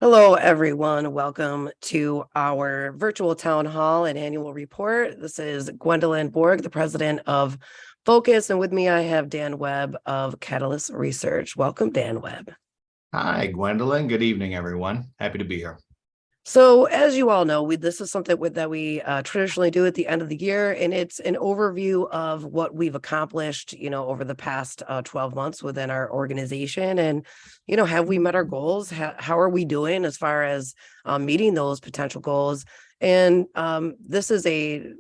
Hello, everyone. Welcome to our virtual town hall and annual report. This is Gwendolyn Bork, the president of Focus, and with me I have Dan Webb of Catalyst Research. Welcome, Dan Webb. Hi, Gwendolyn. Good evening, everyone. Happy to be here. So, as you all know, this is something that we traditionally do at the end of the year, and it's an overview of what we've accomplished, over the past 12 months within our organization. And, have we met our goals? How are we doing as far as meeting those potential goals? And this is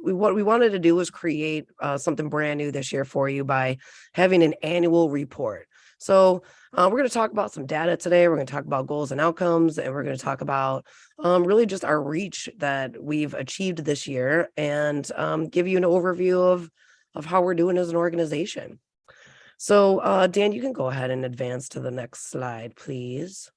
what we wanted to do was create something brand new this year for you by having an annual report. So we're going to talk about some data today. We're going to talk about goals and outcomes, and we're going to talk about really just our reach that we've achieved this year, and give you an overview of how we're doing as an organization. So Dan, you can go ahead and advance to the next slide, please.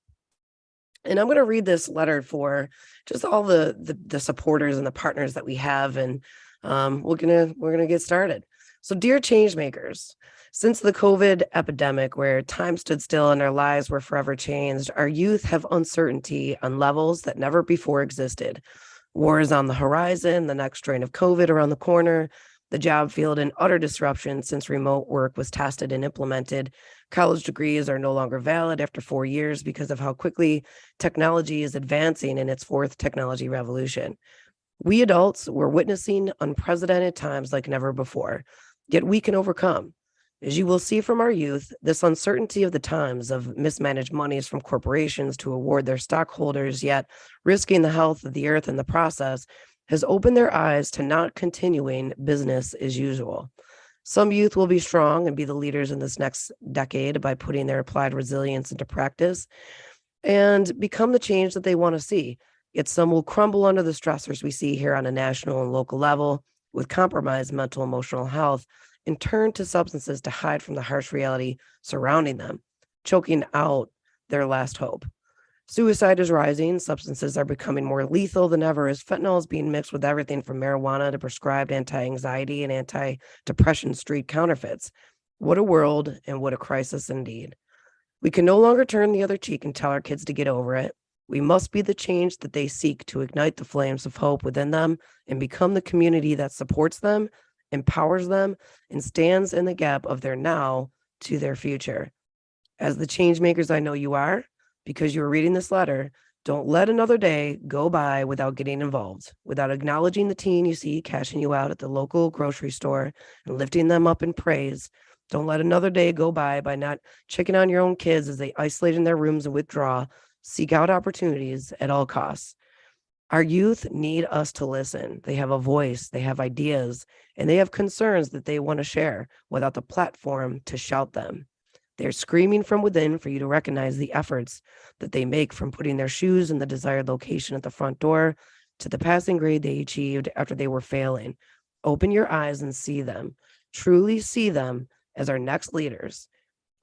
And I'm going to read this letter for just all the supporters and the partners that we have, and we're gonna get started. So, dear changemakers, since the COVID epidemic, where time stood still and our lives were forever changed, our youth have uncertainty on levels that never before existed. War is on the horizon, the next strain of COVID around the corner, the job field in utter disruption since remote work was tested and implemented. College degrees are no longer valid after 4 years because of how quickly technology is advancing in its fourth technology revolution. We adults were witnessing unprecedented times like never before, yet we can overcome. As you will see from our youth, this uncertainty of the times of mismanaged monies from corporations to award their stockholders, yet risking the health of the earth in the process, has opened their eyes to not continuing business as usual. Some youth will be strong and be the leaders in this next decade by putting their applied resilience into practice and become the change that they want to see. Yet some will crumble under the stressors we see here on a national and local level with compromised mental and emotional health and turn to substances to hide from the harsh reality surrounding them, choking out their last hope. Suicide is rising. Substances are becoming more lethal than ever as fentanyl is being mixed with everything from marijuana to prescribed anti-anxiety and anti-depression street counterfeits. What a world and what a crisis indeed. We can no longer turn the other cheek and tell our kids to get over it. We must be the change that they seek to ignite the flames of hope within them and become the community that supports them, empowers them, and stands in the gap of their now to their future. As the change makers I know you are, because you are reading this letter, don't let another day go by without getting involved, without acknowledging the teen you see cashing you out at the local grocery store and lifting them up in praise. Don't let another day go by not checking on your own kids as they isolate in their rooms and withdraw. Seek out opportunities at all costs. Our youth need us to listen. They have a voice, they have ideas, and they have concerns that they want to share without the platform to shout them. They're screaming from within for you to recognize the efforts that they make, from putting their shoes in the desired location at the front door to the passing grade they achieved after they were failing. Open your eyes and see them. Truly see them as our next leaders,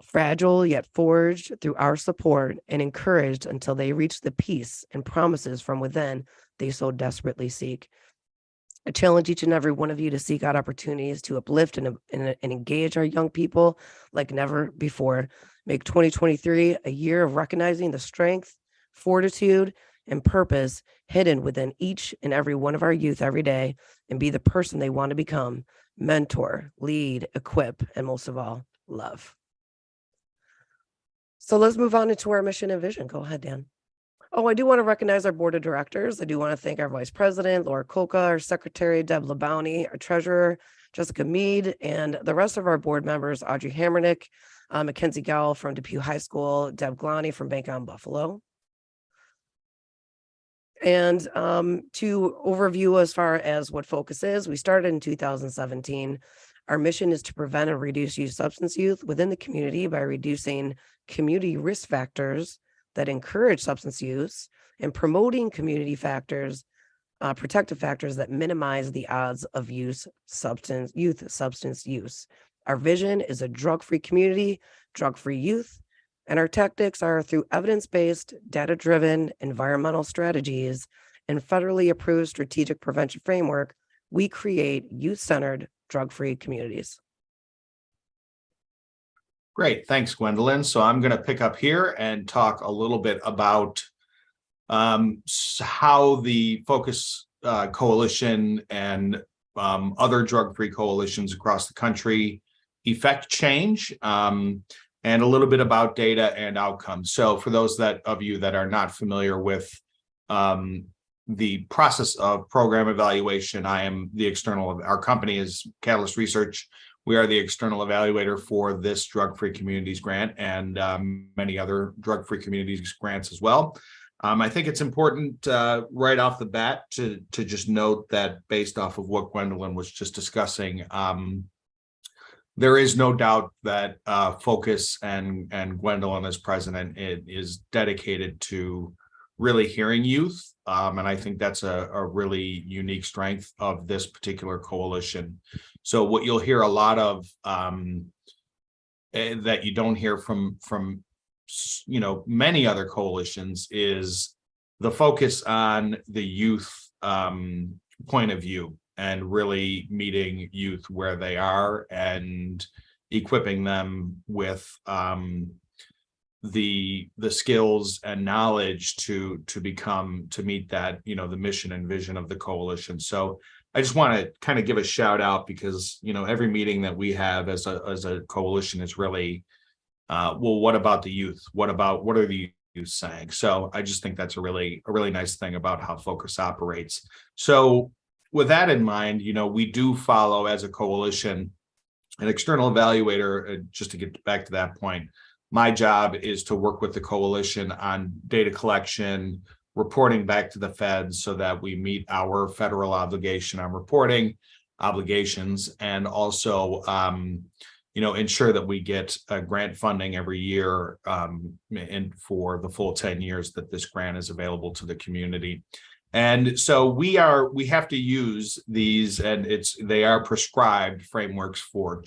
fragile yet forged through our support and encouraged until they reach the peace and promises from within they so desperately seek. I challenge each and every one of you to seek out opportunities to uplift and engage our young people like never before. Make 2023 a year of recognizing the strength, fortitude, and purpose hidden within each and every one of our youth every day, and be the person they want to become. Mentor, lead, equip, and most of all, love. So let's move on into our mission and vision. Go ahead, Dan. Oh, I do want to recognize our board of directors. I do want to thank our vice president, Laura Coca, our secretary, Deb LeBounty, our treasurer, Jessica Mead, and the rest of our board members, Audrey Hammernick, Mackenzie Gowell from Depew High School, Deb Glani from Bank on Buffalo. And to overview as far as what Focus is, we started in 2017. Our mission is to prevent and reduce youth substance use within the community by reducing community risk factors that encourage substance use and promoting community factors, protective factors that minimize the odds of youth substance use. Our vision is a drug-free community, drug-free youth, and our tactics are through evidence-based, data-driven environmental strategies and federally approved strategic prevention framework. We create youth-centered, drug-free communities. Great. Thanks, Gwendolyn. So I'm going to pick up here and talk a little bit about how the Focus Coalition and other drug-free coalitions across the country effect change, and a little bit about data and outcomes. So for those of you that are not familiar with the process of program evaluation, I am the our company is Catalyst Research. We are the external evaluator for this Drug-Free Communities grant and many other drug-free communities grants as well. I think it's important right off the bat to just note that based off of what Gwendolyn was just discussing, there is no doubt that Focus and Gwendolyn as president is dedicated to really hearing youth. And I think that's a really unique strength of this particular coalition. So what you'll hear a lot of that you don't hear from many other coalitions is the focus on the youth point of view and really meeting youth where they are and equipping them with the skills and knowledge to meet that, the mission and vision of the coalition. So I just want to kind of give a shout out because, every meeting that we have as a coalition is really, well, what about the youth? What are the youth saying? So I just think that's a really nice thing about how Focus operates. So with that in mind, we do follow as a coalition an external evaluator. Just to get back to that point, my job is to work with the coalition on data collection, reporting back to the feds so that we meet our federal obligation on reporting obligations, and also ensure that we get grant funding every year and for the full 10 years that this grant is available to the community. And so we have to use these, and they are prescribed frameworks for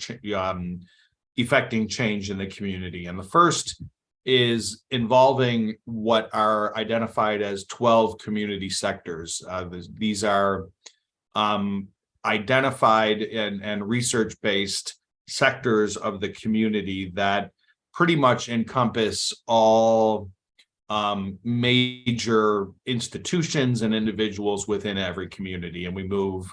effecting change in the community. And the first is involving what are identified as 12 community sectors. These are identified and research-based sectors of the community that pretty much encompass all major institutions and individuals within every community. And we move,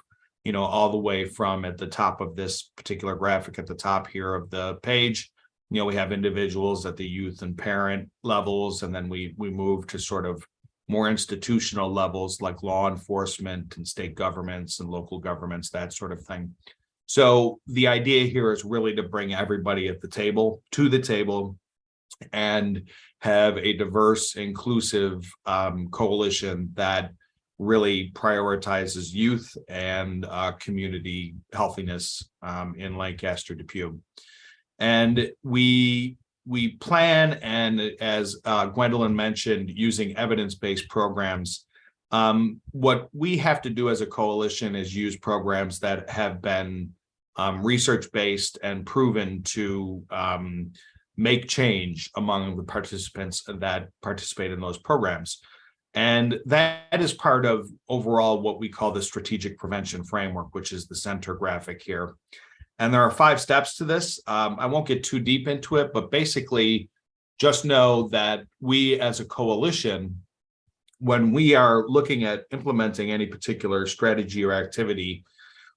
all the way from at the top of this particular graphic at the top here of the page, we have individuals at the youth and parent levels, and then we move to sort of more institutional levels like law enforcement and state governments and local governments, that sort of thing. So the idea here is really to bring everybody to the table and have a diverse, inclusive coalition that really prioritizes youth and community healthiness in Lancaster, Depew. And we plan, and as Gwendolyn mentioned, using evidence-based programs. What we have to do as a coalition is use programs that have been research-based and proven to make change among the participants that participate in those programs. And that is part of overall what we call the strategic prevention framework, which is the center graphic here. And there are 5 steps to this. I won't get too deep into it, but basically just know that we as a coalition, when we are looking at implementing any particular strategy or activity,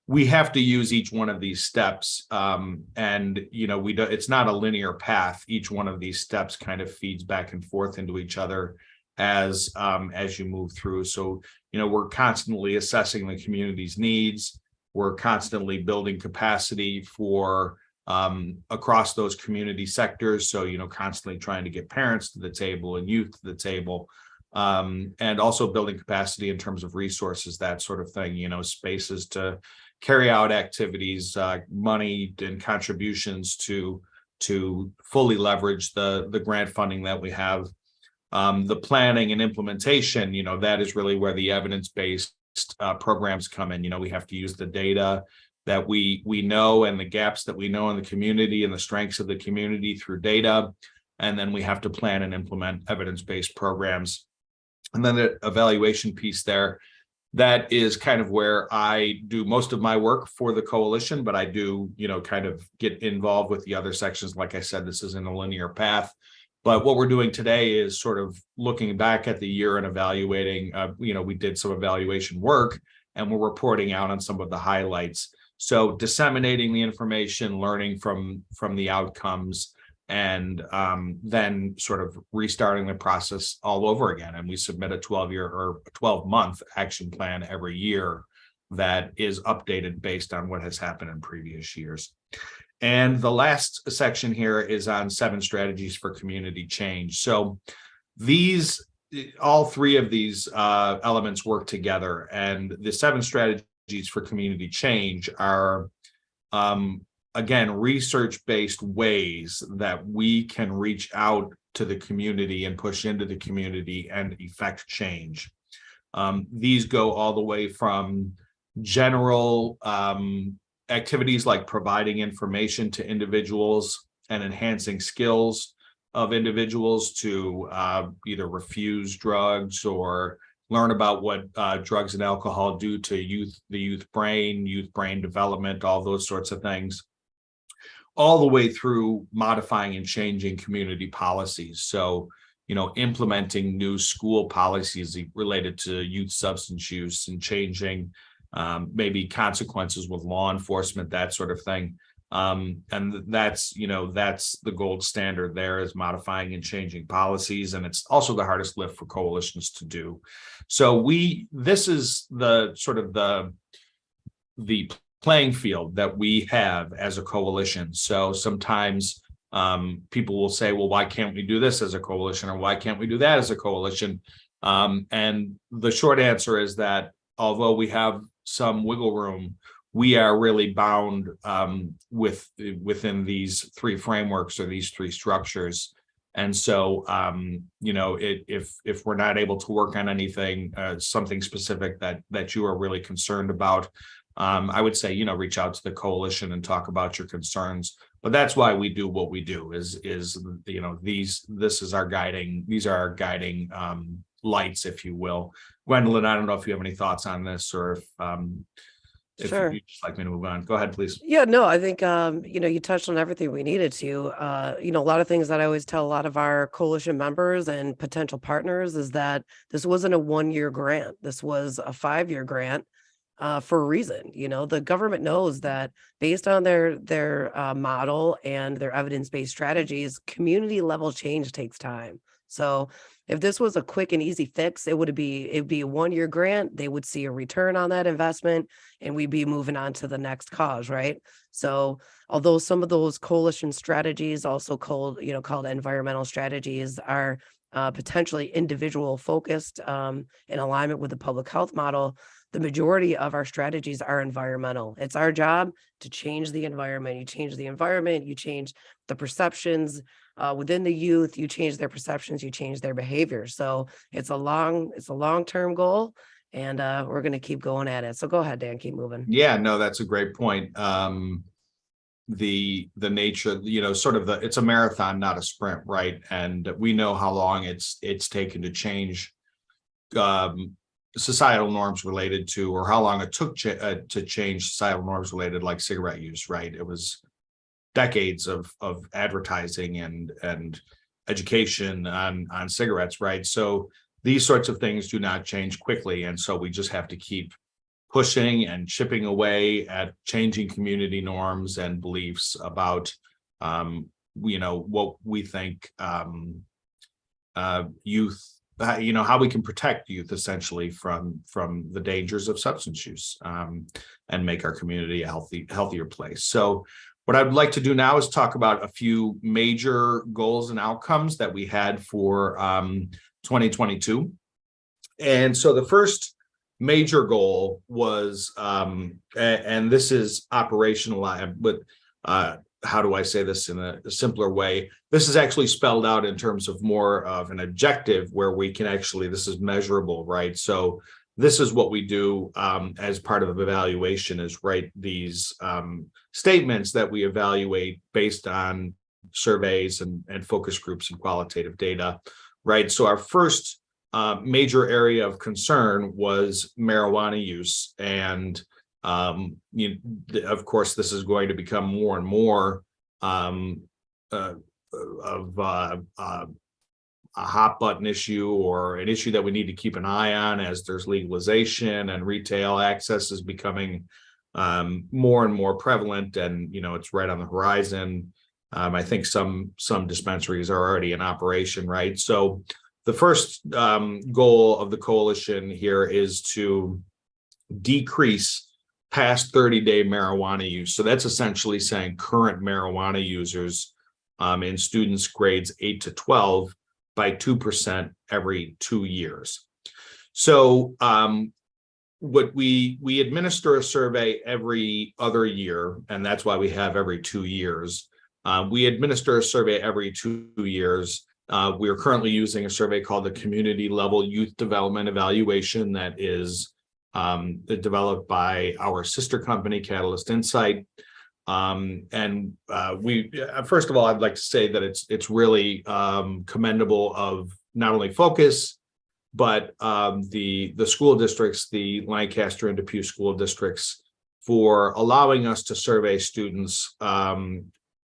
we have to use each one of these steps. It's not a linear path. Each one of these steps kind of feeds back and forth into each other as you move through. So, we're constantly assessing the community's needs. We're constantly building capacity for across those community sectors. So, constantly trying to get parents to the table and youth to the table, and also building capacity in terms of resources, that sort of thing, spaces to carry out activities, money and contributions to fully leverage the grant funding that we have. The planning and implementation, that is really where the evidence-based programs come in. We have to use the data that we know and the gaps that we know in the community and the strengths of the community through data. And then we have to plan and implement evidence-based programs. And then the evaluation piece there, that is kind of where I do most of my work for the coalition, but I do, kind of get involved with the other sections. Like I said, this isn't a linear path. But what we're doing today is sort of looking back at the year and evaluating, we did some evaluation work and we're reporting out on some of the highlights. So disseminating the information, learning from the outcomes, and then sort of restarting the process all over again. And we submit a 12-year or 12-month action plan every year that is updated based on what has happened in previous years. And the last section here is on 7 strategies for community change. So all 3 of these elements work together, and the 7 strategies for community change are, again, research-based ways that we can reach out to the community and push into the community and effect change. These go all the way from general activities like providing information to individuals and enhancing skills of individuals to either refuse drugs or learn about what drugs and alcohol do to the youth brain development, all those sorts of things, all the way through modifying and changing community policies. So, implementing new school policies related to youth substance use and changing maybe consequences with law enforcement, that sort of thing. And that's the gold standard there, is modifying and changing policies. And it's also the hardest lift for coalitions to do. So this is the sort of the playing field that we have as a coalition. So sometimes people will say, well, why can't we do this as a coalition? Or why can't we do that as a coalition? And the short answer is that although we have some wiggle room, we are really bound within these 3 frameworks or these 3 structures. And so, if we're not able to work on anything, something specific that you are really concerned about, I would say, reach out to the coalition and talk about your concerns. But that's why we do what we do. These are our guiding lights, if you will. Gwendolyn, I don't know if you have any thoughts on this, or if Sure. you'd just like me to move on. Go ahead, please. Yeah, no, I think, you touched on everything we needed to. A lot of things that I always tell a lot of our coalition members and potential partners is that this wasn't a 1-year grant. This was a 5-year grant for a reason. The government knows that based on their model and their evidence-based strategies, community level change takes time. So if this was a quick and easy fix, it'd be a 1-year grant. They would see a return on that investment, and we'd be moving on to the next cause, right? So although some of those coalition strategies, also called environmental strategies, are potentially individual focused in alignment with the public health model, the majority of our strategies are environmental. It's our job to change the environment. You change the environment, you change the perceptions within the youth, you change their perceptions, you change their behavior. So it's a long-term goal, and we're going to keep going at it. So go ahead, Dan, keep moving. Yeah, no, that's a great point. The nature, it's a marathon, not a sprint, right? And we know how long it's taken to change societal norms related to, or how long it took to change societal norms related, like cigarette use, right? It was decades of advertising and education on cigarettes, right? So these sorts of things do not change quickly, and so we just have to keep pushing and chipping away at changing community norms and beliefs about what we think youth, how we can protect youth essentially from the dangers of substance use, and make our community a healthier place. So what I'd like to do now is talk about a few major goals and outcomes that we had for 2022. And so the first major goal was, and this is operational, but how do I say this in a simpler way? This is actually spelled out in terms of more of an objective where we can actually, this is measurable, right? So this is what we do as part of evaluation, is write these statements that we evaluate based on surveys and focus groups and qualitative data, right? So our first major area of concern was marijuana use. And of course, this is going to become more and more a hot button issue or an issue that we need to keep an eye on as there's legalization and retail access is becoming more and more prevalent, and it's right on the horizon. I think some dispensaries are already in operation, right? So the first goal of the coalition here is to decrease past 30-day marijuana use. So that's essentially saying current marijuana users in students grades 8 to 12 by 2% every 2 years. So what we administer a survey every other year, and that's why we have every 2 years. We administer a survey every 2 years. We are currently using a survey called the Community Level Youth Development Evaluation that is developed by our sister company, Catalyst Insight. And we first of all, I'd like to say that it's really commendable of not only Focus, but the school districts, the Lancaster and Depew school districts, for allowing us to survey students,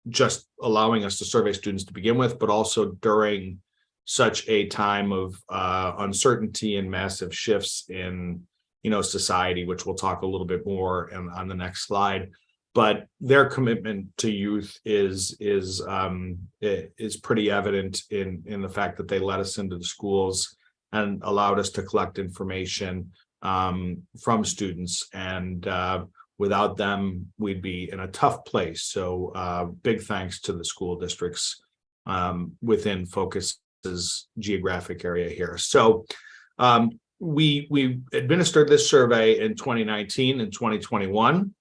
just allowing us to survey students to begin with, but also during such a time of uncertainty and massive shifts in society, which we'll talk a little bit more on the next slide. But their commitment to youth is pretty evident in the fact that they let us into the schools and allowed us to collect information from students. And without them, we'd be in a tough place. So big thanks to the school districts within Focus's geographic area here. So we administered this survey in 2019 and 2021.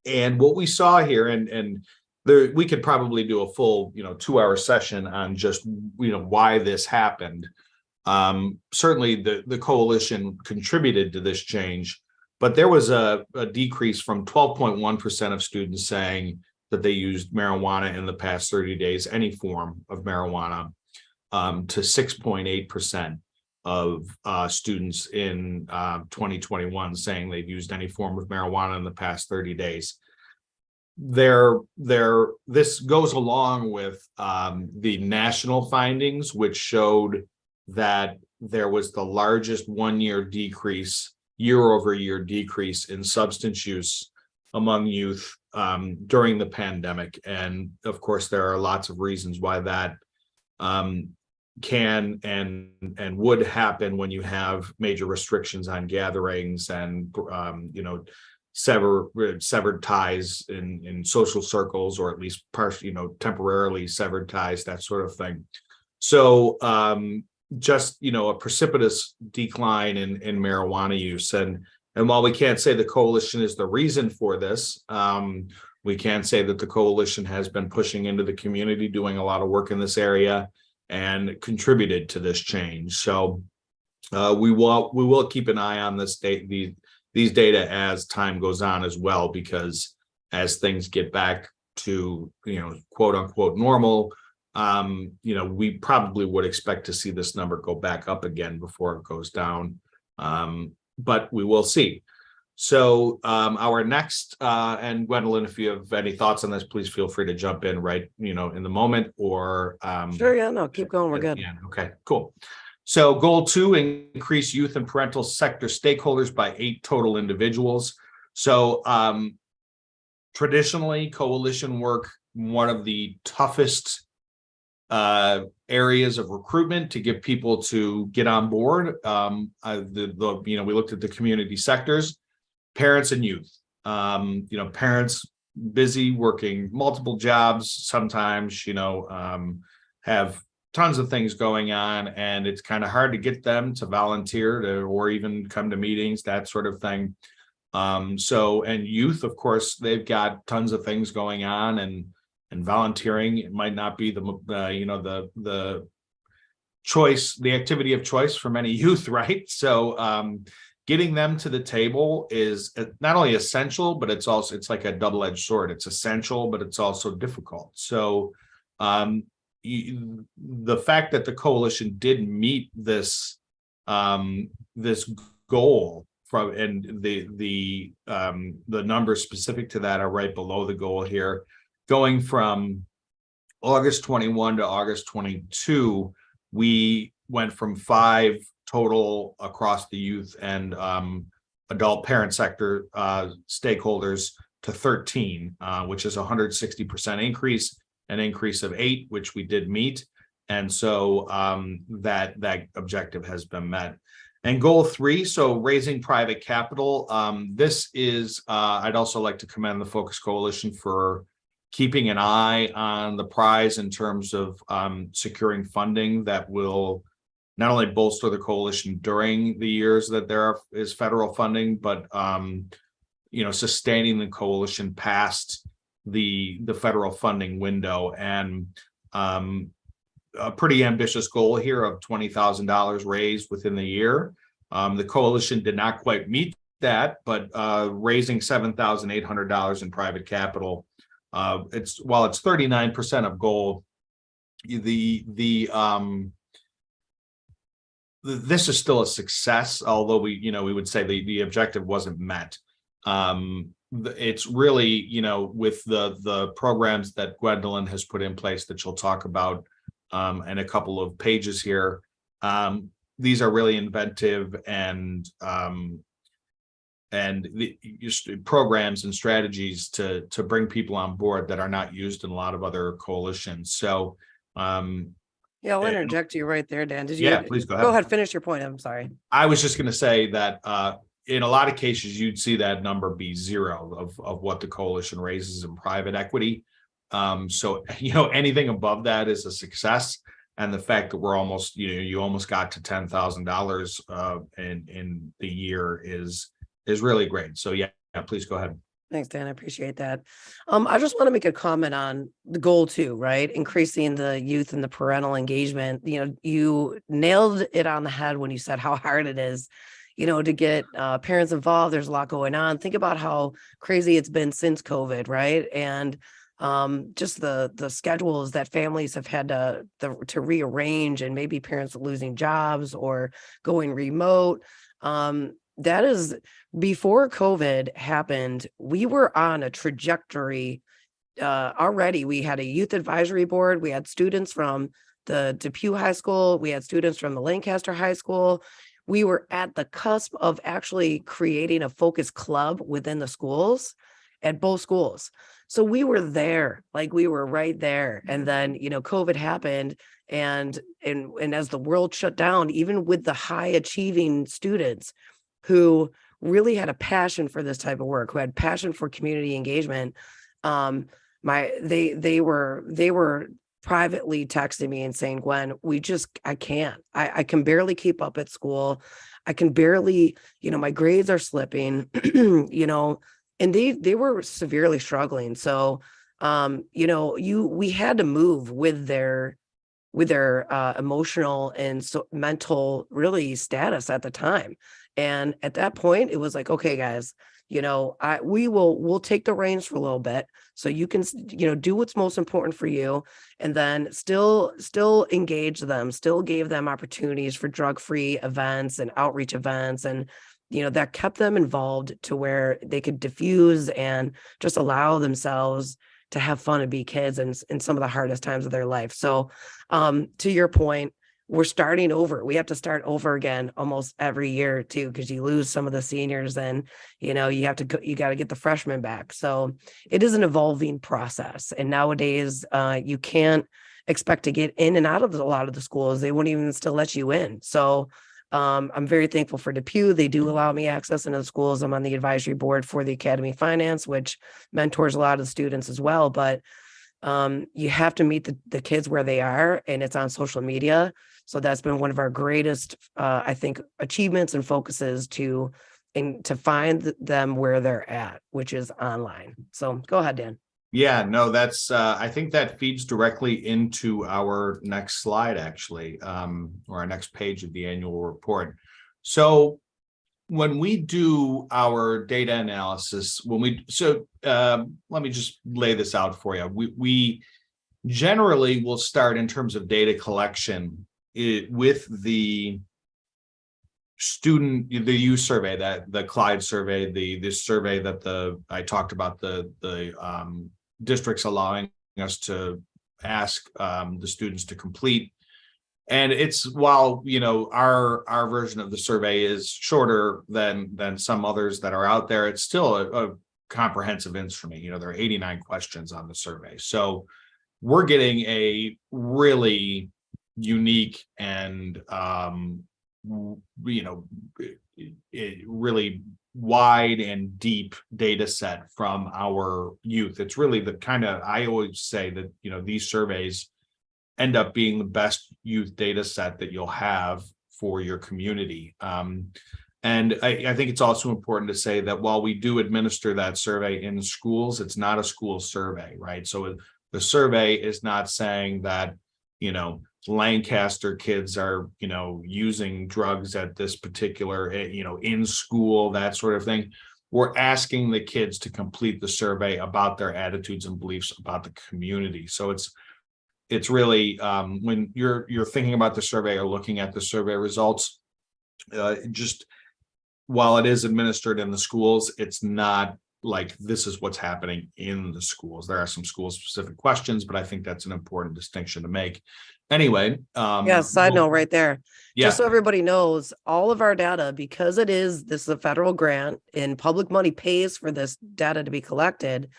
And what we saw here, and there, we could probably do a full 2-hour session on just why this happened. Certainly the coalition contributed to this change, but there was a decrease from 12.1% of students saying that they used marijuana in the past 30 days, any form of marijuana, to 6.8% of students in 2021 saying they've used any form of marijuana in the past 30 days. This goes along with the national findings, which showed that there was the largest year-over-year decrease in substance use among youth during the pandemic. And of course, there are lots of reasons why that can and would happen when you have major restrictions on gatherings and severed ties in social circles, or at least partially temporarily severed ties, that sort of thing. So just a precipitous decline in marijuana use, and while we can't say the coalition is the reason for this, we can say that the coalition has been pushing into the community, doing a lot of work in this area, and contributed to this change. So we will keep an eye on these data as time goes on as well, because as things get back to quote unquote normal, we probably would expect to see this number go back up again before it goes down, but we will see. So our next, and Gwendolyn, if you have any thoughts on this, please feel free to jump in right, in the moment, or sure, yeah, no, keep going, we're good. Yeah, okay, cool. So goal 2, increase youth and parental sector stakeholders by 8 total individuals. So traditionally, coalition work, one of the toughest areas of recruitment to get people to get on board. We looked at the community sectors. Parents and youth, parents busy working multiple jobs, sometimes, have tons of things going on, and it's kind of hard to get them to volunteer or even come to meetings, that sort of thing. And youth, of course, they've got tons of things going on, and volunteering, it might not be the choice, the activity of choice for many youth, right? So, getting them to the table is not only essential, but it's like a double-edged sword. It's essential, but it's also difficult. So the fact that the coalition did meet this goal and the numbers specific to that are right below the goal here, going from August 21 to August 22, we went from 5 total across the youth and adult parent sector stakeholders to 13, which is a 160% increase, an increase of 8, which we did meet. And so that objective has been met. And goal 3, so raising private capital. This is, I'd also like to commend the Focus Coalition for keeping an eye on the prize in terms of securing funding that will not only bolster the coalition during the years that there is federal funding, but sustaining the coalition past the federal funding window. And a pretty ambitious goal here of $20,000 raised within the year. The coalition did not quite meet that, but raising $7,800 in private capital, while it's 39% of goal, this is still a success, although we would say the objective wasn't met. It's really, with the programs that Gwendolyn has put in place that she'll talk about in a couple of pages here. These are really inventive and programs and strategies to bring people on board that are not used in a lot of other coalitions. So yeah, I'll interject you right there, Dan. Please go ahead. Go ahead, finish your point. I'm sorry. I was just going to say that in a lot of cases, you'd see that number be 0 of what the coalition raises in private equity. So, anything above that is a success. And the fact that we're almost, you almost got to $10,000 in the year is really great. So, yeah, please go ahead. Thanks, Dan. I appreciate that. I just want to make a comment on the goal 2, right? Increasing the youth and the parental engagement. You nailed it on the head when you said how hard it is, to get parents involved. There's a lot going on. Think about how crazy it's been since COVID, right? And just the schedules that families have had to rearrange, and maybe parents losing jobs or going remote. That is, before COVID happened, we were on a trajectory already. We had a youth advisory board. We had students from the Depew High School. We had students from the Lancaster High School. We were at the cusp of actually creating a focus club within the schools at both schools. So we were there, like we were right there. And then, COVID happened, and as the world shut down, even with the high achieving students who really had a passion for this type of work, who had passion for community engagement, they were privately texting me and saying, Gwen, I can barely keep up at school. I can barely, my grades are slipping, and they were severely struggling. So, we had to move with their emotional and mental really status at the time. And at that point, it was like, okay, guys, we'll take the reins for a little bit, so you can, do what's most important for you, and then still engage them, still gave them opportunities for drug-free events and outreach events, and that kept them involved to where they could diffuse and just allow themselves to have fun and be kids in some of the hardest times of their life. So to your point, we're starting over. We have to start over again almost every year too, because you lose some of the seniors, and you got to get the freshmen back. So it is an evolving process. And nowadays you can't expect to get in and out of a lot of the schools. They won't even still let you in. So I'm very thankful for Depew. They do allow me access into the schools. I'm on the advisory board for the Academy Finance, which mentors a lot of the students as well. But you have to meet the kids where they are, and it's on social media. So that's been one of our greatest, I think, achievements and focuses to find them where they're at, which is online. So go ahead, Dan. Yeah, no, that's I think that feeds directly into our next slide, actually, or our next page of the annual report. So when we do our data analysis, let me just lay this out for you. We generally will start in terms of data collection with the youth survey, that the Clyde survey, this survey that I talked about, the districts allowing us to ask the students to complete. And it's, while, our version of the survey is shorter than some others that are out there, it's still a comprehensive instrument. There are 89 questions on the survey. So we're getting a really unique and, really wide and deep data set from our youth. It's really the kind of, I always say that, these surveys end up being the best youth data set that you'll have for your community. And I think it's also important to say that while we do administer that survey in schools, it's not a school survey, right? So the survey is not saying that, Lancaster kids are, using drugs at this particular, in school, that sort of thing. We're asking the kids to complete the survey about their attitudes and beliefs about the community. So it's really, when you're thinking about the survey or looking at the survey results, just while it is administered in the schools, it's not like this is what's happening in the schools. There are some school specific questions, but I think that's an important distinction to make. Anyway, Yeah, side note right there. Yeah. Just so everybody knows, all of our data, because this is a federal grant and public money pays for this data to be collected.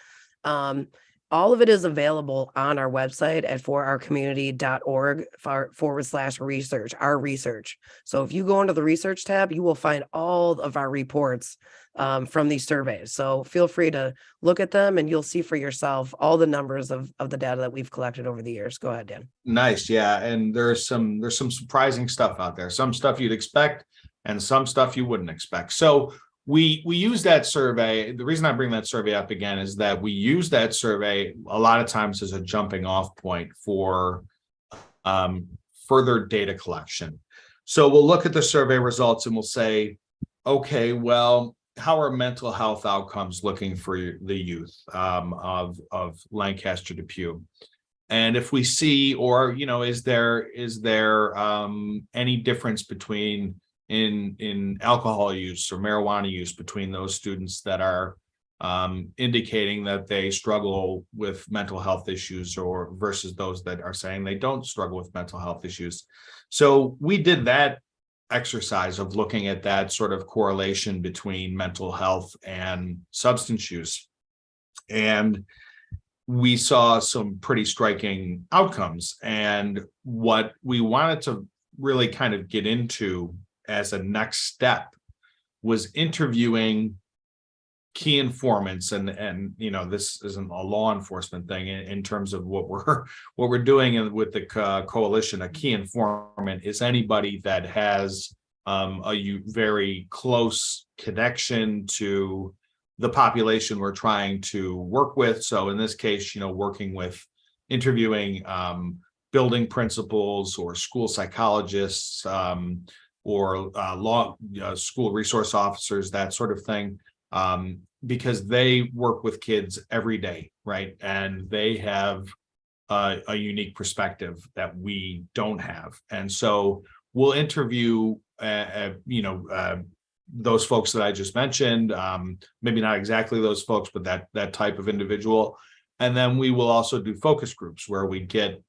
All of it is available on our website at forourcommunity.org/research, our research. So if you go into the research tab, you will find all of our reports from these surveys. So feel free to look at them and you'll see for yourself all the numbers of the data that we've collected over the years. Go ahead, Dan. Nice. Yeah. And there's some surprising stuff out there, some stuff you'd expect and some stuff you wouldn't expect. So we use that survey. The reason I bring that survey up again is that we use that survey a lot of times as a jumping off point for further data collection. So we'll look at the survey results and we'll say, okay, well, how are mental health outcomes looking for the youth of Lancaster Depew? And if we see, or, is there any difference between in alcohol use or marijuana use between those students that are indicating that they struggle with mental health issues or versus those that are saying they don't struggle with mental health issues. So we did that exercise of looking at that sort of correlation between mental health and substance use. And we saw some pretty striking outcomes. And what we wanted to really kind of get into as a next step was interviewing key informants, and this isn't a law enforcement thing in terms of what we're doing with the coalition. A key informant is anybody that has a very close connection to the population we're trying to work with. So in this case, working with interviewing building principals or school psychologists, or school resource officers, that sort of thing, because they work with kids every day, right? And they have a unique perspective that we don't have. And so we'll interview, those folks that I just mentioned, maybe not exactly those folks, but that type of individual. And then we will also do focus groups where we get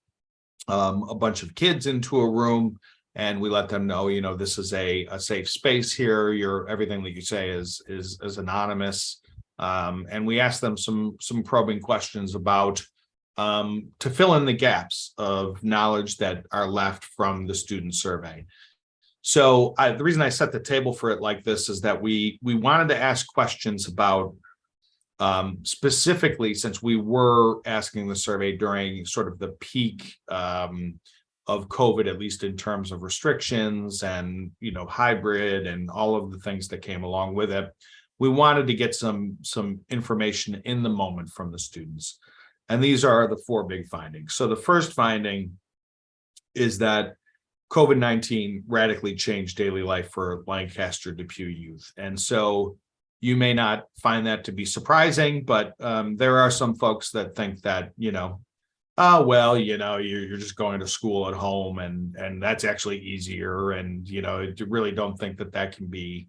a bunch of kids into a room and we let them know, this is a safe space here. Everything that you say is anonymous. And we ask them some probing questions about to fill in the gaps of knowledge that are left from the student survey. So the reason I set the table for it like this is that we wanted to ask questions about specifically, since we were asking the survey during sort of the peak of COVID, at least in terms of restrictions and, hybrid and all of the things that came along with it. We wanted to get some information in the moment from the students. And these are the four big findings. So the first finding is that COVID-19 radically changed daily life for Lancaster Depew youth. And so you may not find that to be surprising, but there are some folks that think that, oh, well, you're just going to school at home and that's actually easier. And, you really don't think that can be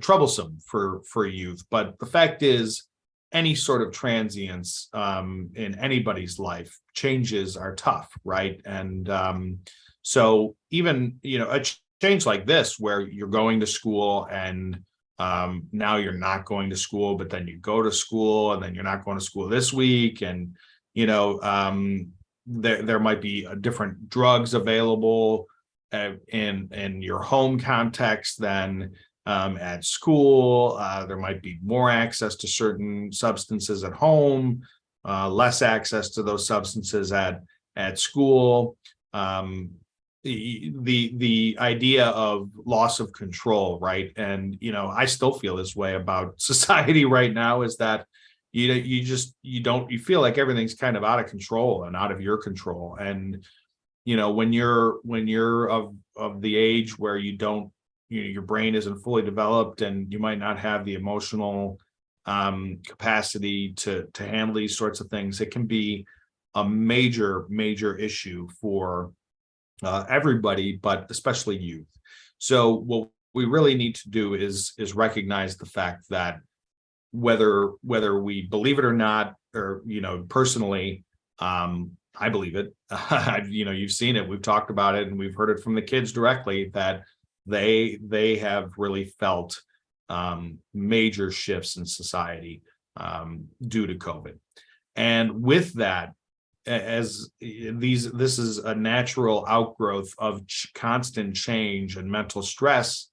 troublesome for youth. But the fact is, any sort of transience in anybody's life. Changes are tough, right? And so even, a change like this, where you're going to school and now you're not going to school, but then you go to school and then you're not going to school this week. And, there might be different drugs available in your home context than at school. There might be more access to certain substances at home, less access to those substances at school. The idea of loss of control, right? And I still feel this way about society right now, is that you feel like everything's kind of out of control and out of your control. And when you're of the age where you don't, your brain isn't fully developed, and you might not have the emotional capacity to handle these sorts of things, it can be a major issue for everybody, but especially youth. So what we really need to do is recognize the fact that whether we believe it or not, or personally, I believe it. You've seen it, we've talked about it, and we've heard it from the kids directly, that they have really felt major shifts in society due to COVID. And with that, this is a natural outgrowth of constant change and mental stress,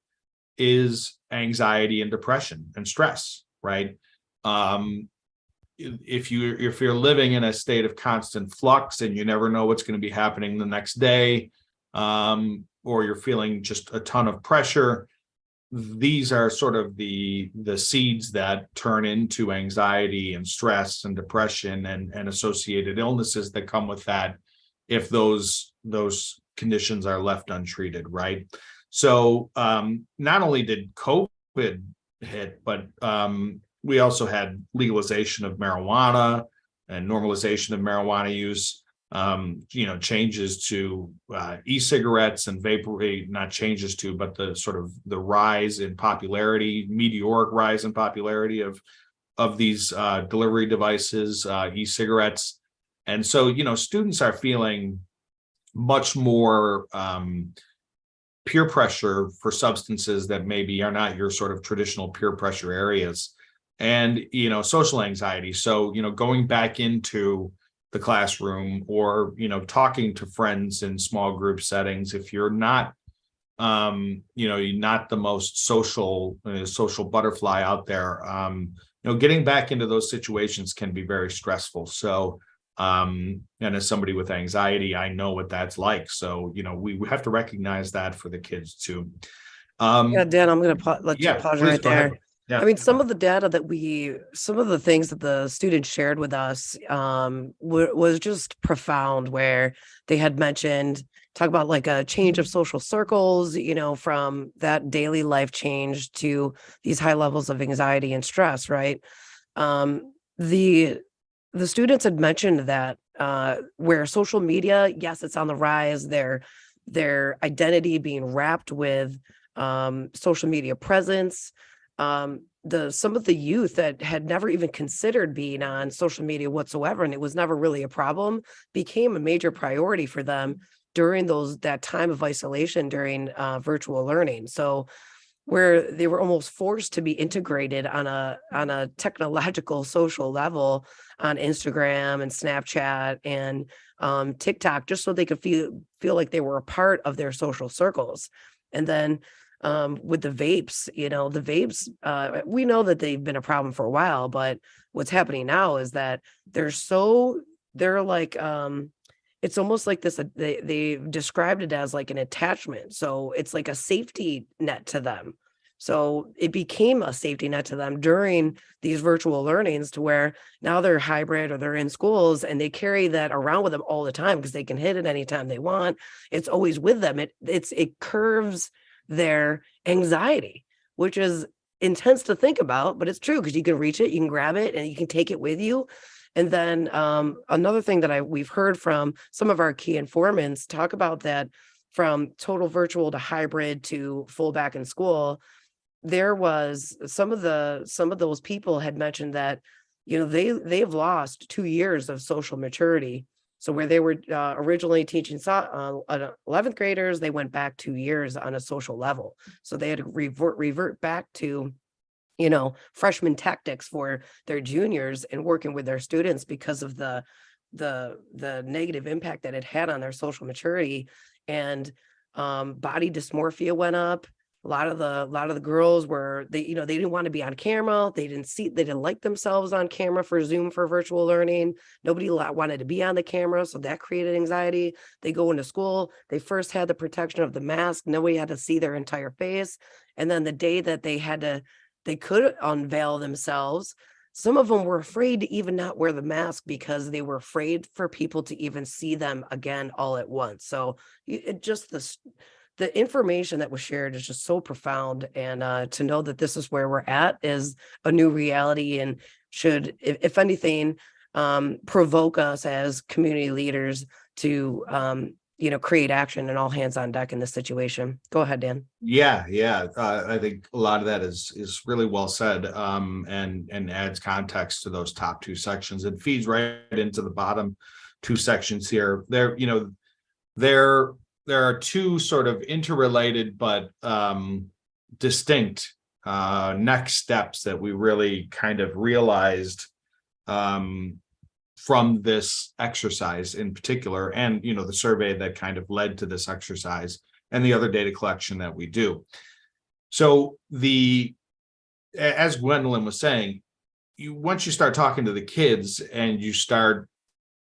is anxiety and depression and stress, right? If you're living in a state of constant flux and you never know what's going to be happening the next day, or you're feeling just a ton of pressure, these are sort of the seeds that turn into anxiety and stress and depression and associated illnesses that come with that, if those conditions are left untreated, right? So not only did COVID hit, but we also had legalization of marijuana and normalization of marijuana use. Changes to e-cigarettes and vapor, not changes to, but the rise in popularity, meteoric rise in popularity of these delivery devices, e-cigarettes. And so, students are feeling much more peer pressure for substances that maybe are not your sort of traditional peer pressure areas, and, social anxiety. So, going back into the classroom, or talking to friends in small group settings, if you're not you're not the most social butterfly out there, getting back into those situations can be very stressful. So and as somebody with anxiety, I know what that's like. So we have to recognize that for the kids too. Yeah, Dan, I'm going to let you pause right there. Yeah. I mean, some of the data some of the things that the students shared with us was just profound, where they had talk about like a change of social circles, from that daily life change to these high levels of anxiety and stress, right? The students had mentioned that where social media, yes, it's on the rise, their identity being wrapped with social media presence. Some of the youth that had never even considered being on social media whatsoever, and it was never really a problem, became a major priority for them during that time of isolation during virtual learning. So where they were almost forced to be integrated on a technological social level on Instagram and Snapchat and TikTok, just so they could feel like they were a part of their social circles. And then with the vapes, we know that they've been a problem for a while, but what's happening now is that they're like, it's almost like this, they described it as like an attachment. So it's like a safety net to them. So it became a safety net to them during these virtual learnings, to where now they're hybrid or they're in schools and they carry that around with them all the time because they can hit it anytime they want. It's always with them. It curves their anxiety, which is intense to think about, but it's true, because you can reach it, you can grab it, and you can take it with you. And then another thing that we've heard from some of our key informants talk about, that from total virtual to hybrid to full back in school, there was some of those people had mentioned that they've lost 2 years of social maturity. So where they were originally teaching 11th graders, they went back 2 years on a social level. So they had to revert back to freshman tactics for their juniors and working with their students because of the negative impact that it had on their social maturity. And body dysmorphia went up. A lot of the girls were, they didn't want to be on camera. They didn't like themselves on camera for Zoom for virtual learning. Nobody wanted to be on the camera. So that created anxiety. They go into school. They first had the protection of the mask. Nobody had to see their entire face. And then the day that they could unveil themselves, some of them were afraid to even not wear the mask because they were afraid for people to even see them again all at once. So the information that was shared is just so profound. And to know that this is where we're at is a new reality, and should, if anything, provoke us as community leaders to, create action and all hands on deck in this situation. Go ahead, Dan. Yeah. I think a lot of that is really well said, and adds context to those top two sections. It feeds right into the bottom two sections here. There are two sort of interrelated but distinct next steps that we really kind of realized from this exercise in particular, and the survey that kind of led to this exercise, and the other data collection that we do. So as Gwendolyn was saying, once you start talking to the kids and you start,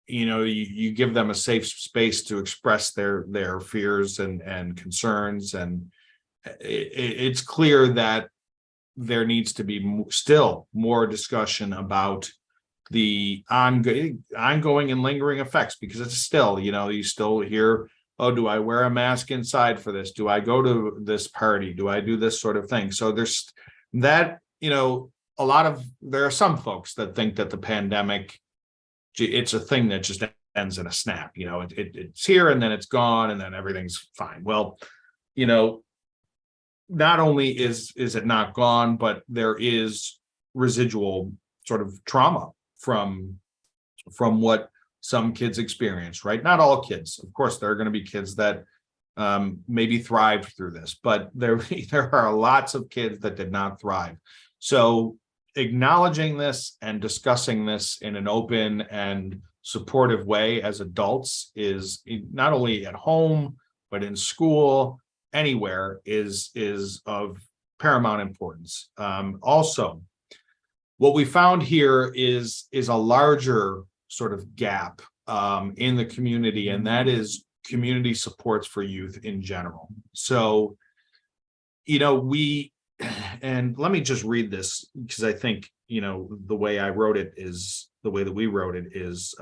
you give them a safe space to express their fears and concerns, and it's clear that there needs to be still more discussion about the ongoing and lingering effects, because it's still, you still hear, oh, do I wear a mask inside for this? Do I go to this party? Do I do this sort of thing? So there's that, there are some folks that think that the pandemic, it's a thing that just ends in a snap. It's here and then it's gone and then everything's fine. Well, not only is it not gone, but there is residual sort of trauma from what some kids experience, right? Not all kids. Of course, there are going to be kids that maybe thrived through this, but there are lots of kids that did not thrive. So acknowledging this and discussing this in an open and supportive way as adults is not only at home, but in school, anywhere is of paramount importance. Also, what we found here is a larger sort of gap in the community, and that is community supports for youth in general. So, and let me just read this, because I think, the way I wrote it is the way that we wrote it is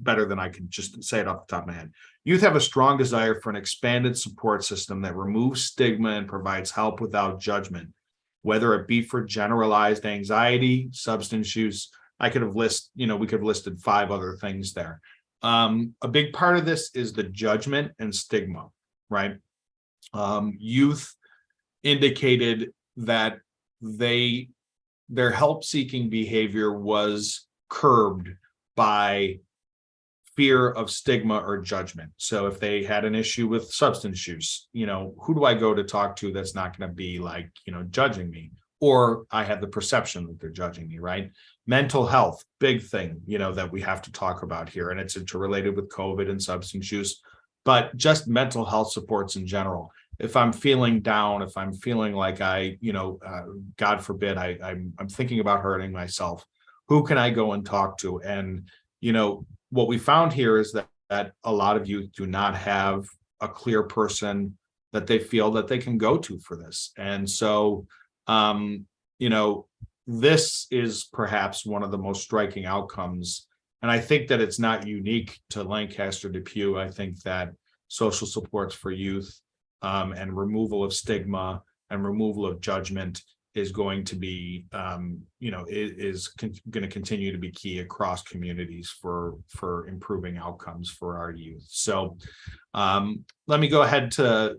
better than I could just say it off the top of my head. Youth have a strong desire for an expanded support system that removes stigma and provides help without judgment, whether it be for generalized anxiety, substance use. We could have listed 5 other things there. A big part of this is the judgment and stigma, right? Youth indicated that their help-seeking behavior was curbed by fear of stigma or judgment. So if they had an issue with substance use, who do I go to talk to that's not going to be like, judging me? Or I have the perception that they're judging me, right? Mental health, big thing, that we have to talk about here. And it's interrelated with COVID and substance use, but just mental health supports in general. If I'm feeling down, if I'm feeling like God forbid, I'm thinking about hurting myself, who can I go and talk to? And, what we found here is that a lot of youth do not have a clear person that they feel that they can go to for this. And so, this is perhaps one of the most striking outcomes. And I think that it's not unique to Lancaster Depew. I think that social supports for youth and removal of stigma and removal of judgment is going to be, going to continue to be key across communities for improving outcomes for our youth. So let me go ahead so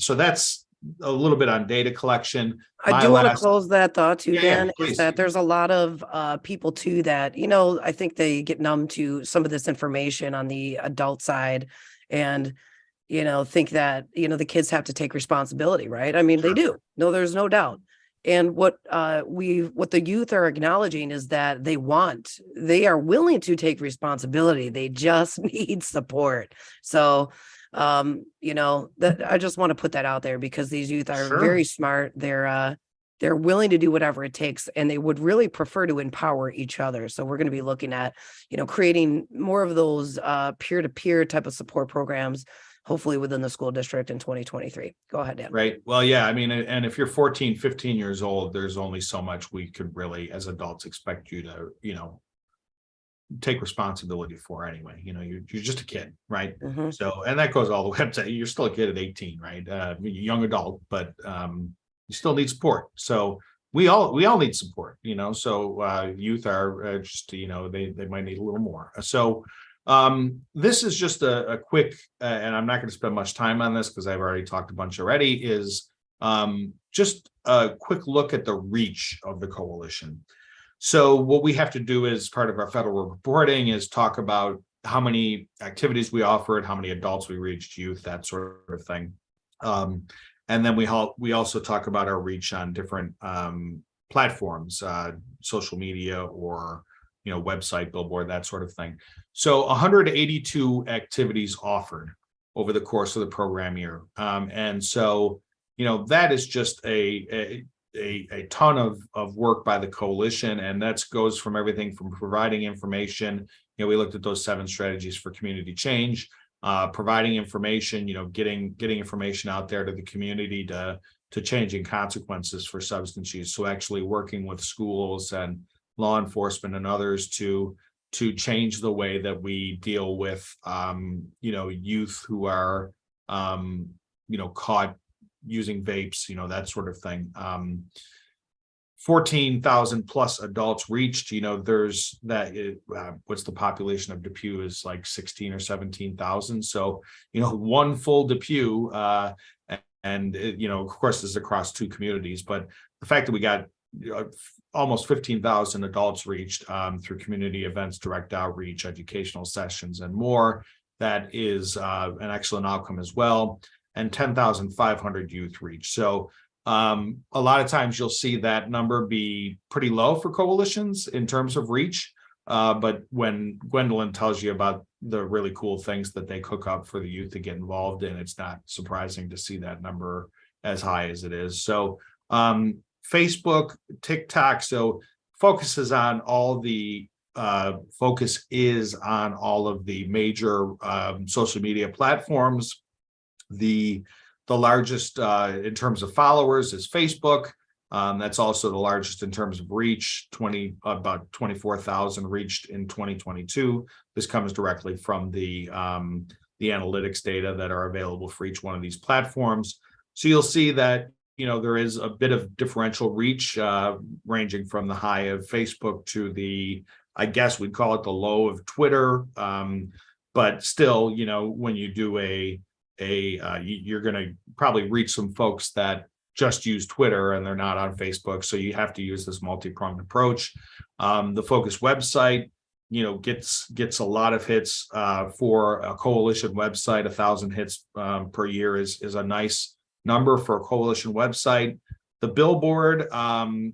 that's a little bit on data collection. I do want to close that thought too, Dan, is please. that there's a lot of people too that, I think they get numb to some of this information on the adult side and, think that, the kids have to take responsibility, right? I mean, they do. No, there's no doubt. And what the youth are acknowledging is that they are willing to take responsibility. They just need support. So, that I just want to put that out there because these youth are very smart. They're willing to do whatever it takes, and they would really prefer to empower each other. So we're going to be looking at, creating more of those peer-to-peer type of support programs, hopefully within the school district in 2023. Go ahead, Dan. Right. Well, yeah, I mean, and if you're 14, 15 years old, there's only so much we could really, as adults, expect you to, take responsibility for anyway. You're just a kid, right? Mm-hmm. So, and that goes all the way up to, you're still a kid at 18, right? Young adult, but you still need support. So we all need support, so youth are just, they might need a little more. So this is just a quick, and I'm not going to spend much time on this because I've already talked a bunch already, is just a quick look at the reach of the coalition. So what we have to do as part of our federal reporting is talk about how many activities we offered, how many adults we reached, youth, that sort of thing. And then we also talk about our reach on different platforms, social media or website, billboard, that sort of thing. So 182 activities offered over the course of the program year. And so, that is just a ton of work by the coalition. And that goes from everything from providing information. We looked at those 7 strategies for community change, providing information, getting information out there to the community to changing consequences for substance use. So actually working with schools and law enforcement and others to change the way that we deal with youth who are caught using vapes, that sort of thing. 14,000 plus adults reached. There's that. What's the population of Depew is like 16 or 17,000. So one full Depew, and of course this is across 2 communities. But the fact that we got almost 15,000 adults reached through community events, direct outreach, educational sessions, and more, that is an excellent outcome as well. And 10,500 youth reached. So a lot of times you'll see that number be pretty low for coalitions in terms of reach. But when Gwendolyn tells you about the really cool things that they cook up for the youth to get involved in, it's not surprising to see that number as high as it is. So Facebook, TikTok, so focus is on all the major social media platforms. The largest in terms of followers is Facebook. That's also the largest in terms of reach. About 24,000 reached in 2022. This comes directly from the analytics data that are available for each one of these platforms. So you'll see that there is a bit of differential reach, ranging from the high of Facebook to the, I guess we'd call it the low of Twitter. But still, when you do you're going to probably reach some folks that just use Twitter and they're not on Facebook. So you have to use this multi-pronged approach. The Focus website, gets a lot of hits for a coalition website. 1,000 hits per year is a nice number for a coalition website. The billboard,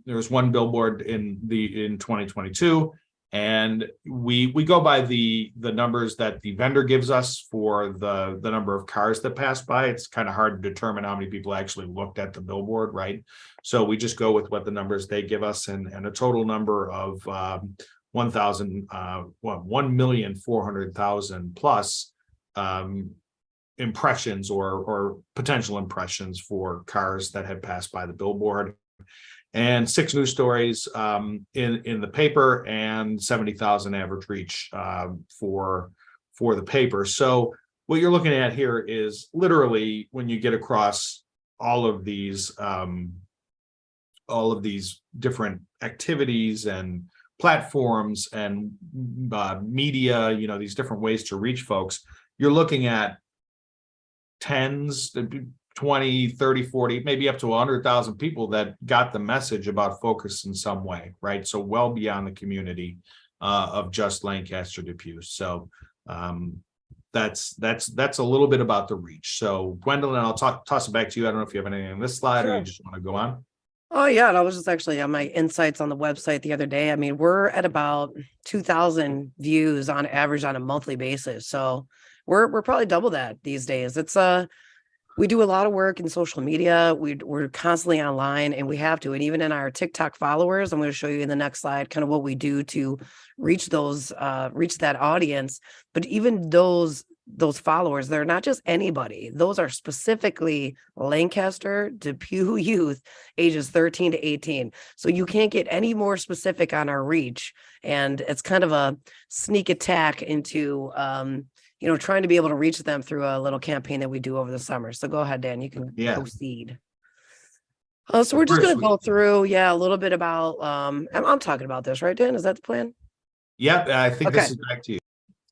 there's one billboard in 2022. And we go by the numbers that the vendor gives us for the number of cars that pass by. It's kind of hard to determine how many people actually looked at the billboard, right? So we just go with what the numbers they give us, and a total number of 1,400,000 plus impressions or potential impressions for cars that had passed by the billboard. And 6 news stories in the paper, and 70,000 average reach for the paper. So what you're looking at here is literally when you get across all of these different activities and platforms and media, these different ways to reach folks, you're looking at 20, 30, 40, maybe up to 100,000 people that got the message about Focus in some way, right? So well beyond the community of just Lancaster Depew. So that's a little bit about the reach. So Gwendolyn, I'll toss it back to you. I don't know if you have anything on this slide or you just want to go on. Oh yeah, that was just actually on my insights on the website the other day. I mean, we're at about 2,000 views on average on a monthly basis. So we're probably double that these days. It's we do a lot of work in social media. We're constantly online, and we have to. And even in our TikTok followers, I'm going to show you in the next slide kind of what we do to reach those, reach that audience. But even those followers, they're not just anybody. Those are specifically Lancaster Depew youth, ages 13 to 18. So you can't get any more specific on our reach. And it's kind of a sneak attack into trying to be able to reach them through a little campaign that we do over the summer. So go ahead, Dan, you can proceed. So we're just going to go through, a little bit about, I'm talking about this, right, Dan? Is that the plan? Yep, I think this is back to you.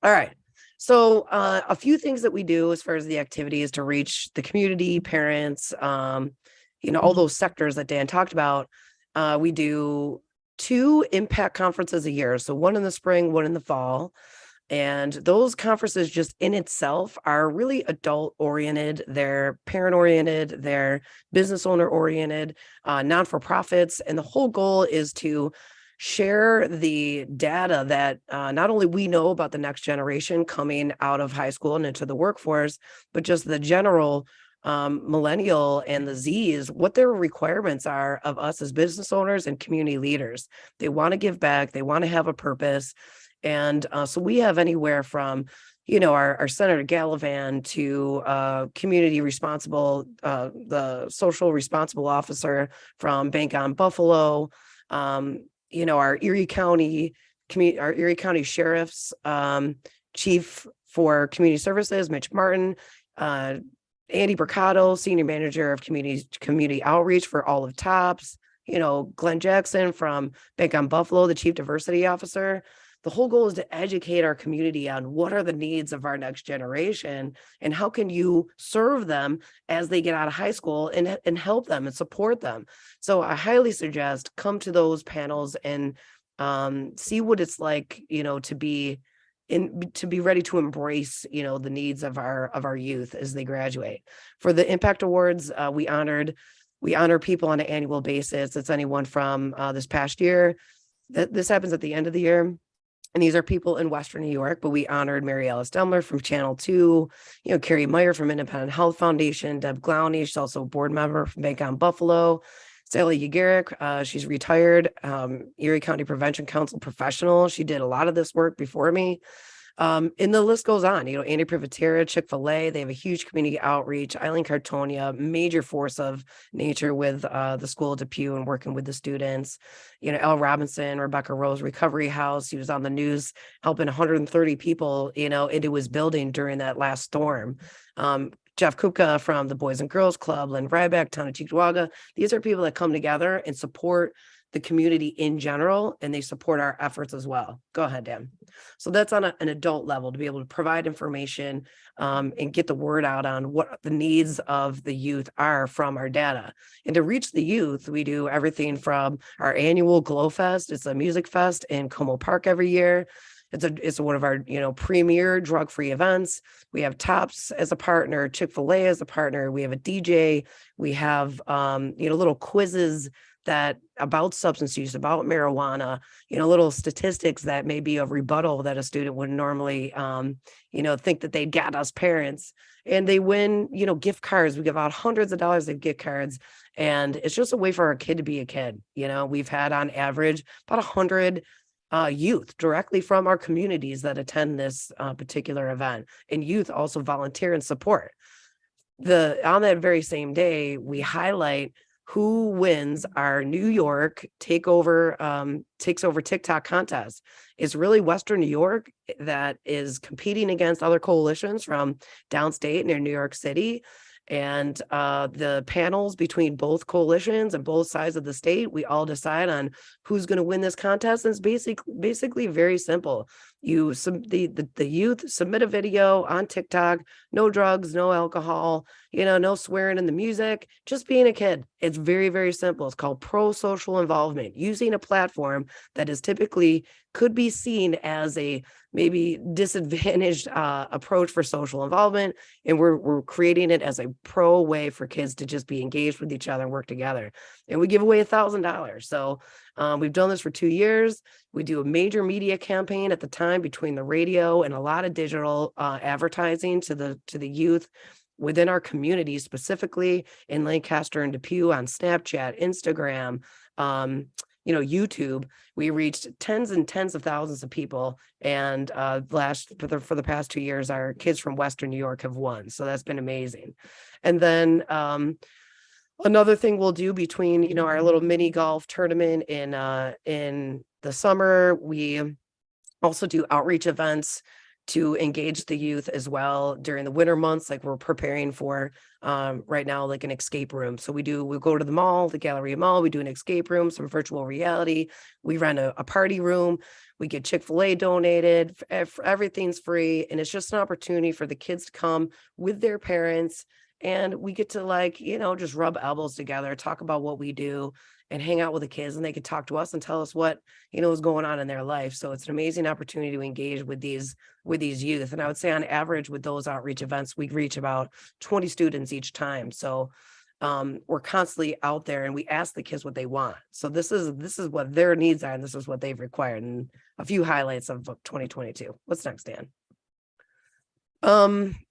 All right. So a few things that we do as far as the activities to reach the community, parents, all those sectors that Dan talked about. We do 2 impact conferences a year. So one in the spring, one in the fall. And those conferences just in itself are really adult oriented. They're parent oriented, they're business owner oriented, non-for-profits. And the whole goal is to share the data that not only we know about the next generation coming out of high school and into the workforce, but just the general millennial and the Z's, what their requirements are of us as business owners and community leaders. They want to give back, they want to have a purpose. And so we have anywhere from, our Senator Gallivan to community responsible, the social responsible officer from Bank on Buffalo, our Erie County Sheriff's chief for community services, Mitch Martin, Andy Mercado, senior manager of community outreach for all of TOPS, Glenn Jackson from Bank on Buffalo, the chief diversity officer. The whole goal is to educate our community on what are the needs of our next generation and how can you serve them as they get out of high school and help them and support them. So I highly suggest come to those panels and see what it's like, to be ready to embrace, the needs of our youth as they graduate. For the Impact Awards, we honor people on an annual basis. It's anyone from this past year. This happens at the end of the year. And these are people in Western New York, but we honored Mary Alice Demler from Channel 2, Carrie Meyer from Independent Health Foundation, Deb Glowney, she's also a board member from Bank on Buffalo, Sally Yagaric, she's retired, Erie County Prevention Council professional. She did a lot of this work before me. And the list goes on, Andy Privatera, Chick-fil-A, they have a huge community outreach. Eileen Cartonia, major force of nature with the School of Depew and working with the students. Elle Robinson, Rebecca Rose Recovery House. He was on the news helping 130 people, into his building during that last storm. Jeff Kupka from the Boys and Girls Club, Lynn Ryback, Tana Chikwaga. These are people that come together and support the community in general, and they support our efforts as well. Go ahead, Dan. So that's on an adult level to be able to provide information and get the word out on what the needs of the youth are from our data. And to reach the youth, we do everything from our annual Glow Fest. It's a music fest in Como Park every year. It's one of our, premier drug-free events. We have TOPS as a partner, Chick-fil-A as a partner. We have a DJ. We have, little quizzes that about substance use, about marijuana, little statistics that may be a rebuttal that a student would normally, think that they'd got us parents. And they win, gift cards. We give out hundreds of dollars of gift cards. And it's just a way for our kid to be a kid. We've had on average about 100 youth directly from our communities that attend this particular event. And youth also volunteer and support. On that very same day, we highlight who wins our New York takes over TikTok contest. It's really Western New York that is competing against other coalitions from downstate near New York City. And the panels between both coalitions and both sides of the state, we all decide on who's going to win this contest. And it's basically very simple. The youth submit a video on TikTok, no drugs, no alcohol, no swearing in the music, just being a kid. It's very, very simple. It's called pro-social involvement, using a platform that is typically could be seen as a maybe disadvantaged approach for social involvement. And we're creating it as a pro way for kids to just be engaged with each other and work together. And we give away $1,000. So we've done this for 2 years. We do a major media campaign at the time between the radio and a lot of digital advertising to the youth within our community, specifically in Lancaster and Depew, on Snapchat, Instagram, YouTube. We reached tens and tens of thousands of people. And for the past 2 years, our kids from Western New York have won. So that's been amazing. And then another thing we'll do between, our little mini golf tournament in the summer, we also do outreach events to engage the youth as well during the winter months. Like we're preparing for right now, like an escape room. So we'll go to the mall, the Galleria Mall, we do an escape room, some virtual reality. We rent a party room. We get Chick-fil-A donated. Everything's free. And it's just an opportunity for the kids to come with their parents. And we get to just rub elbows together, talk about what we do, and hang out with the kids, and they could talk to us and tell us what, is going on in their life. So it's an amazing opportunity to engage with these youth. And I would say on average with those outreach events, we reach about 20 students each time. So we're constantly out there and we ask the kids what they want. So this is what their needs are, and this is what they've required. And a few highlights of 2022. What's next, Dan?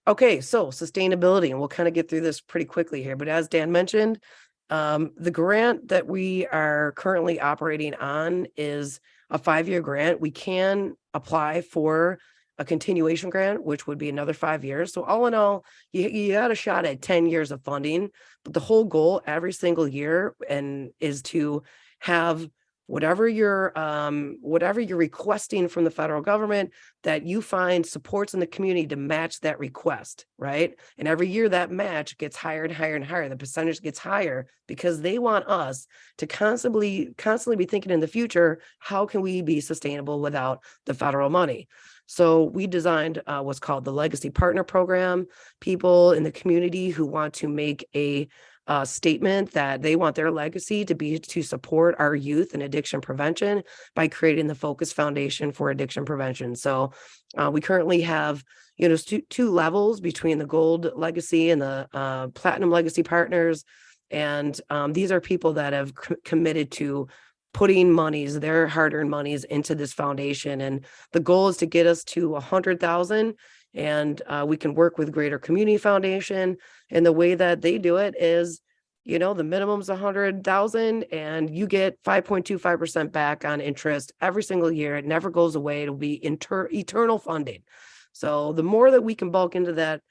Okay, so sustainability, and we'll kind of get through this pretty quickly here, but as Dan mentioned, the grant that we are currently operating on is a 5-year grant. We can apply for a continuation grant, which would be another 5 years. So all in all, you got a shot at 10 years of funding, but the whole goal every single year is to have whatever you're requesting from the federal government, that you find supports in the community to match that request, right? And every year that match gets higher and higher and higher. The percentage gets higher because they want us to constantly be thinking in the future, how can we be sustainable without the federal money? So we designed what's called the Legacy Partner Program. People in the community who want to make a statement that they want their legacy to be to support our youth and addiction prevention by creating the Focus Foundation for Addiction Prevention. So we currently have, two levels between the Gold Legacy and the Platinum Legacy partners. And these are people that have committed to putting their hard-earned monies into this foundation. And the goal is to get us to 100,000. And we can work with Greater Community Foundation. And the way that they do it is, the minimum's 100,000 and you get 5.25% back on interest every single year. It never goes away. It'll be eternal funding. So the more that we can bulk into that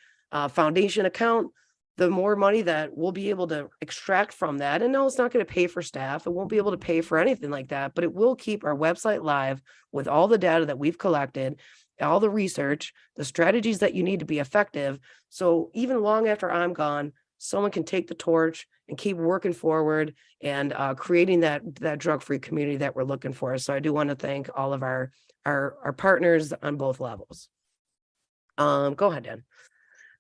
foundation account, the more money that we'll be able to extract from that. And no, it's not going to pay for staff. It won't be able to pay for anything like that, but it will keep our website live with all the data that we've collected, all the research, the strategies that you need to be effective. So even long after I'm gone, someone can take the torch and keep working forward and creating that drug-free community that we're looking for. So I do want to thank all of our partners on both levels. Go ahead, Dan.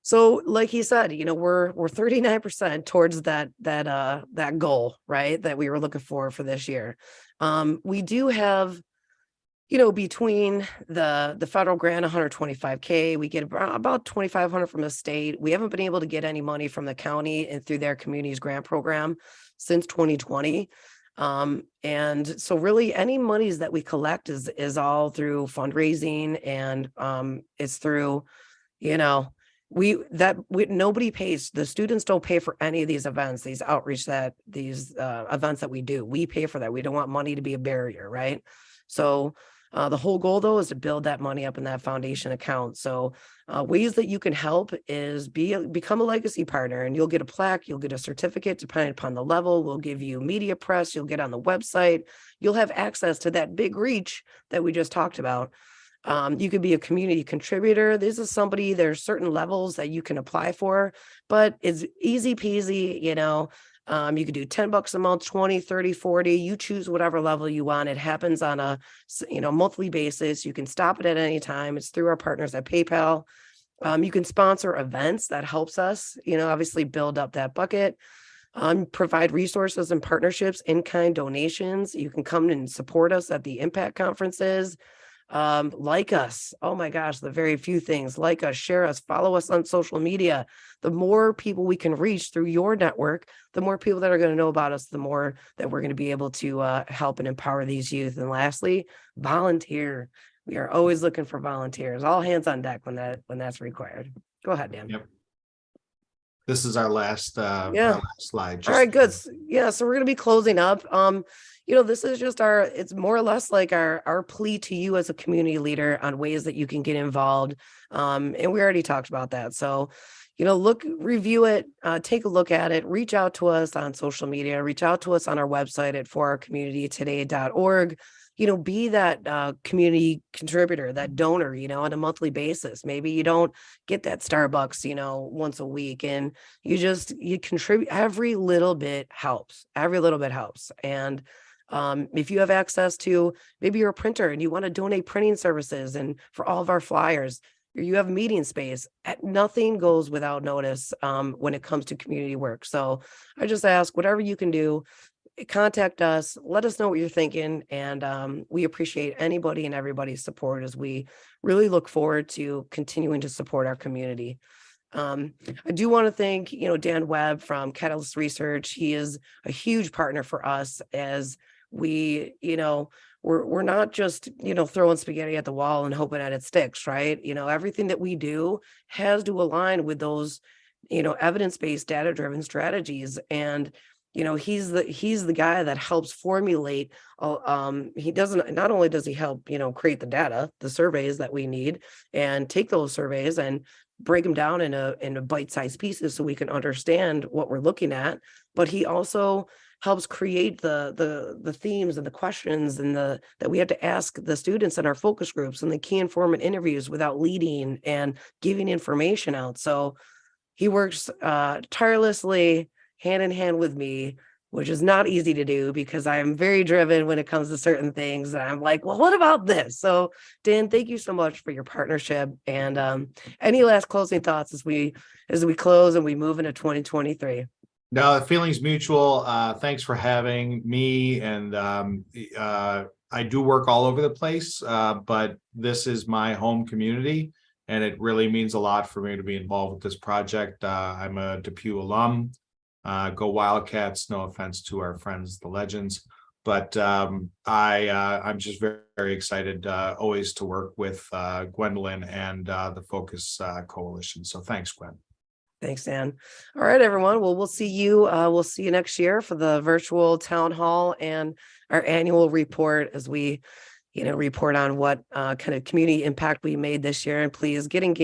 So like he said, we're 39% towards that goal, right, that we were looking for this year. We do have, between the federal grant, $125K, we get about $2,500 from the state. We haven't been able to get any money from the county and through their communities grant program since 2020. And so really any monies that we collect is all through fundraising, and it's through, nobody pays. The students don't pay for any of these events, these outreach, these events that we do. We pay for that. We don't want money to be a barrier, right? So the whole goal, though, is to build that money up in that foundation account. So ways that you can help is become a legacy partner, and you'll get a plaque, you'll get a certificate depending upon the level. We'll give you media press, you'll get on the website, you'll have access to that big reach that we just talked about. You could be a community contributor. There's certain levels that you can apply for, but it's easy peasy, You could do $10 a month, 20, 30, 40, you choose whatever level you want. It happens on a, monthly basis. You can stop it at any time. It's through our partners at PayPal. You can sponsor events. That helps us, obviously build up that bucket. Provide resources and partnerships, in-kind donations. You can come and support us at the impact conferences. Like us. Oh my gosh, the very few things. Like us, share us, follow us on social media. The more people we can reach through your network, the more people that are going to know about us, the more that we're going to be able to help and empower these youth. And lastly, volunteer. We are always looking for volunteers. All hands on deck when that's required. Go ahead, Dan. Yep. This is our last our last slide. All right, good. Yeah, so we're going to be closing up. This is just it's more or less like our plea to you as a community leader on ways that you can get involved. And we already talked about that. So, review it, take a look at it, reach out to us on social media, reach out to us on our website at forourcommunitytoday.org. Be that community contributor, that donor, on a monthly basis. Maybe you don't get that Starbucks, once a week, and you contribute. Every little bit helps. And if you have access to, maybe you're a printer and you want to donate printing services and for all of our flyers, or you have meeting space, nothing goes without notice when it comes to community work. So I just ask, whatever you can do, contact us, let us know what you're thinking. And we appreciate anybody and everybody's support as we really look forward to continuing to support our community. I do want to thank, Dan Webb from Catalyst Research. He is a huge partner for us as we, we're not just, throwing spaghetti at the wall and hoping that it sticks, right? Everything that we do has to align with those, evidence-based, data-driven strategies. And he's the guy that helps formulate. Not only does he help, create the data, the surveys that we need, and take those surveys and break them down into bite-sized pieces so we can understand what we're looking at, but he also helps create the themes and the questions and that we have to ask the students in our focus groups and the key informant interviews without leading and giving information out. So he works tirelessly hand in hand with me, which is not easy to do because I am very driven when it comes to certain things. And I'm like, well, what about this? So Dan, thank you so much for your partnership. And any last closing thoughts as we close and we move into 2023? No, the feeling's mutual. Thanks for having me. And I do work all over the place, but this is my home community. And it really means a lot for me to be involved with this project. I'm a Depew alum. Go Wildcats, no offense to our friends, the Legends. But I'm just very, very excited always to work with Gwendolyn and the Focus Coalition. So thanks, Gwen. Thanks, Dan. All right, everyone. Well, we'll see you next year for the virtual town hall and our annual report as we, report on what kind of community impact we made this year. And please get engaged.